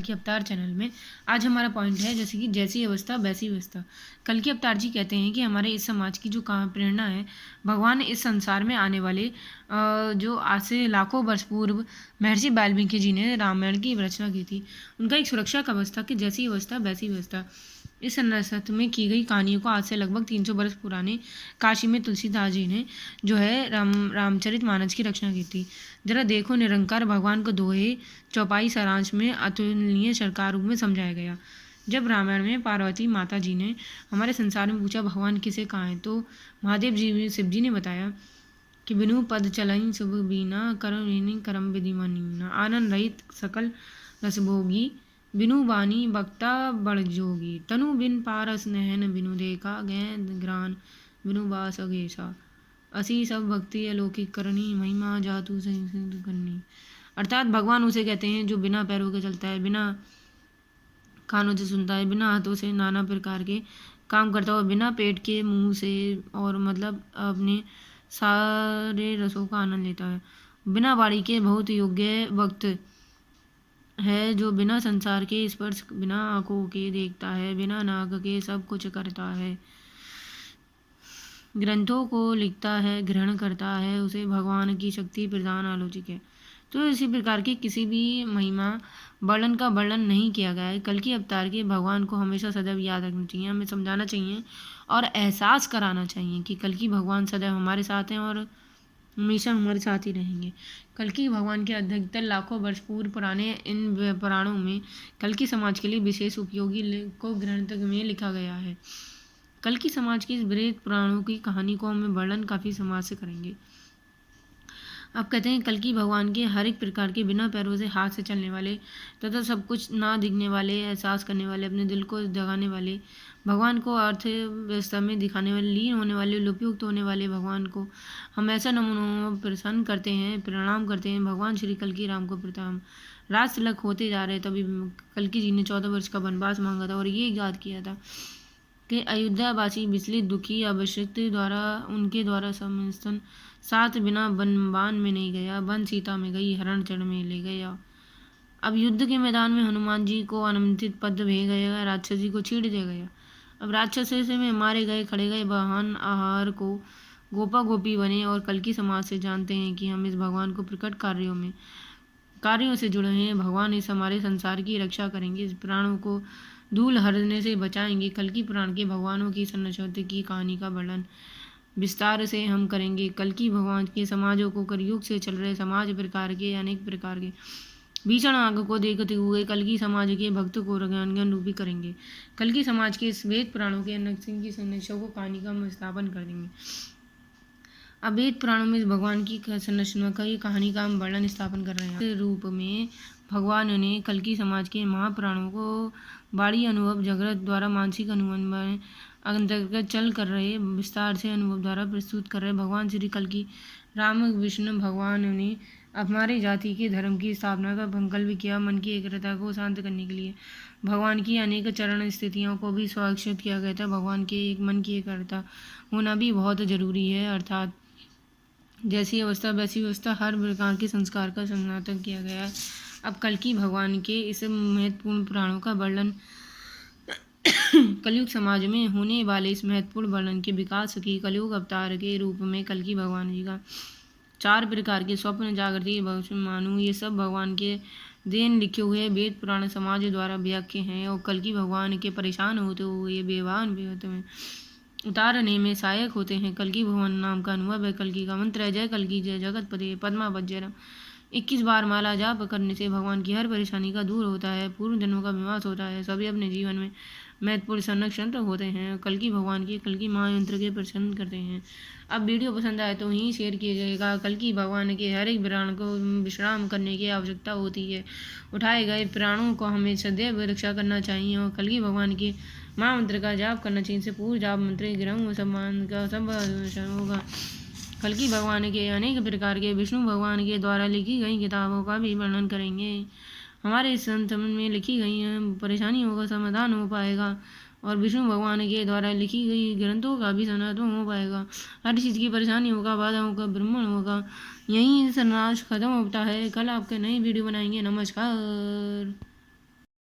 की अवतार चैनल में। आज हमारा पॉइंट है जैसे कि जैसी अवस्था वैसी व्यवस्था। कल की अवतार जी कहते हैं कि हमारे इस समाज की जो प्रेरणा है, भगवान इस संसार में आने वाले जो आज से लाखों वर्ष पूर्व महर्षि वाल्मीकि जी ने रामायण की रचना की थी। उनका एक सुरक्षा कवच था कि जैसी अवस्था वैसी व्यवस्था। इस संस्कृत में की गई कहानियों को आज से लगभग 300 वर्ष पुराने काशी में तुलसीदास जी ने जो है रामचरितमानस की रचना की थी। जरा देखो, निरंकार भगवान को दोहे चौपाई सारांश में अतुलनीय सरकार रूप में समझाया गया। जब रामायण में पार्वती माता जी ने हमारे संसार में पूछा भगवान किसे कहाँ है, तो महादेव जी शिव जी ने बताया कि बिनु पद चलई शुभ बीना करम करम विधि मनीना आनंद रहित सकल रसभोगी बिनु बानी बक्ता बड़ जोगी तनु बिन पारस नहन बिनु देखा गैंद ग्रान बिनु बास अगेसा असी सब भक्ति अलौकिक करनी महिमा जातु सिद्ध करनी। अर्थात भगवान उसे कहते हैं जो बिना पैरों के चलता है, बिना कानों से सुनता है, बिना हाथों से नाना प्रकार के काम करता है और बिना पेट के मुंह से और मतलब अपने सारे रसों का आनंद लेता है। बिना वाणी के बहुत योग्य वक्त है जो बिना संसार के स्पर्श, बिना आंखों के देखता है, बिना नाक के सब कुछ करता है, ग्रंथों को लिखता है, ग्रहण करता है, उसे भगवान की शक्ति प्रदान आलोचित है। तो इसी प्रकार की किसी भी महिमा वर्णन का वर्णन नहीं किया गया है। कल की अवतार के भगवान को हमेशा सदैव याद रखना चाहिए, हमें समझाना चाहिए और एहसास कराना चाहिए कि कल की भगवान सदैव हमारे साथ हैं और हमेशा हमारे साथ ही रहेंगे। कल की भगवान के अधिकतर लाखों वर्ष पूर्व पुराने इन पुराणों में कल की समाज के लिए विशेष उपयोगी को ग्रंथ में लिखा गया है। कल की समाज की इस बृहद पुराणों की कहानी को हमें वर्णन काफ़ी समाज से करेंगे। अब कहते हैं कल की भगवान के हर एक प्रकार के बिना पैरों से हाथ से चलने वाले तथा सब कुछ ना दिखने वाले, एहसास करने वाले, अपने दिल को जगाने वाले, भगवान को अर्थव्यवस्था में दिखाने वाले, लीन होने वाले, लोपयुक्त होने वाले भगवान को हम ऐसा नमूनों प्रसन्न करते हैं, प्रणाम करते हैं। भगवान श्री कल की राम को प्रणाम। रात तिलक होते जा रहे तभी कल की जी ने 14 वर्ष का वनवास मांगा था और ये याद किया था कि अयोध्यावासी विचलित दुखी अभिषिक्त द्वारा उनके द्वारा समस्तन साथ बिना बनवान में नहीं गया, वन सीता में गई, हरण चढ़ में ले गया। अब युद्ध के मैदान में हनुमान जी को अनंतित पद भेज गया, राक्षस जी को छीड़ दिया गया। अब राक्षस से में मारे गए, खड़े गए वाहन आहार को गोपा गोपी बने और कल की समाज से जानते हैं कि हम इस भगवान को प्रकट कार्यों से जुड़े हैं। भगवान इस हमारे संसार की रक्षा करेंगे, इस प्राणों को धूल हरने से बचाएंगे। कल की पुराण के भगवानों की संस्कृति की कहानी का वर्णन विस्तार से हम करेंगे। कल की भगवान के समाजों को कलयुग से चल रहे समाज प्रकार के अनेक प्रकार के भीषण आग को देखते हुए कल की समाज के भक्त को ज्ञान रूपी करेंगे। कल की समाज के इस वेद पुराणों के अनसिंह की संरचना को कहानी का हम स्थापन कर देंगे। अब वेद पुराणों में भगवान की संरचना का ये कहानी का हम वर्णन स्थापन कर रहे हैं। रूप में भगवान ने कल की समाज के महापुराणों को बाड़ी अनुभव जगत द्वारा मानसिक अनुभव अंतर्गत चल कर रहे विस्तार से अनुभव द्वारा प्रस्तुत कर रहे भगवान श्री कल की राम विष्णु भगवान ने हमारी जाति के धर्म की स्थापना का संकल्प किया। मन की एकाग्रता को शांत करने के लिए भगवान की अनेक चरण स्थितियों को भी सुरक्षित किया गया था। भगवान के एक मन की एकाग्रता होना भी बहुत जरूरी है। अर्थात जैसी अवस्था वैसी व्यवस्था, हर प्रकार के संस्कार का संवर्धन किया गया है। अब कल की भगवान के इस महत्वपूर्ण पुराणों का वर्णन कलयुग समाज में होने वाले इस महत्वपूर्ण वर्णन के विकास की कलयुग अवतार के रूप में कल की भगवान जी का 4 प्रकार के स्वप्न, जागृति, भविष्य मानु, ये सब भगवान के देन लिखे हुए वेद पुराण समाज द्वारा व्याख्या हैं और कल की भगवान के परेशान होते हुए बेवान में उतारने में सहायक होते हैं। कल की भगवान नाम का अनुभव है। कल की का मंत्र है जय कल की जय जगतपते पद्मा वज्रम। 21 बार माला जाप करने से भगवान की हर परेशानी का दूर होता है, पूर्व जन्मों का विनाश होता है, सभी अपने जीवन में महत्वपूर्ण संरक्षण होते हैं। कल की भगवान के कल की महायंत्र के प्रसन्न करते हैं। अब वीडियो पसंद आए तो ही शेयर कीजिएगा। कल की भगवान के हर एक प्राण को विश्राम करने की आवश्यकता होती है। उठाए गए प्राणों को हमें सदैव रक्षा करना चाहिए और कल की भगवान के महामंत्र का जाप करना चाहिए। से पूर्व जाप मंत्र ग्रह सम्मान का सब होगा। कल की भगवान के अनेक प्रकार के विष्णु भगवान के द्वारा लिखी गई किताबों का भी वर्णन करेंगे। हमारे इस संत में लिखी गई परेशानियों का समाधान हो पाएगा और विष्णु भगवान के द्वारा लिखी गई ग्रंथों का भी समाधान हो पाएगा। हर चीज़ की परेशानियों का, बाधाओं का भ्रमण होगा, यहीं संनाश खत्म होता है। कल आपके नई वीडियो बनाएंगे। नमस्कार।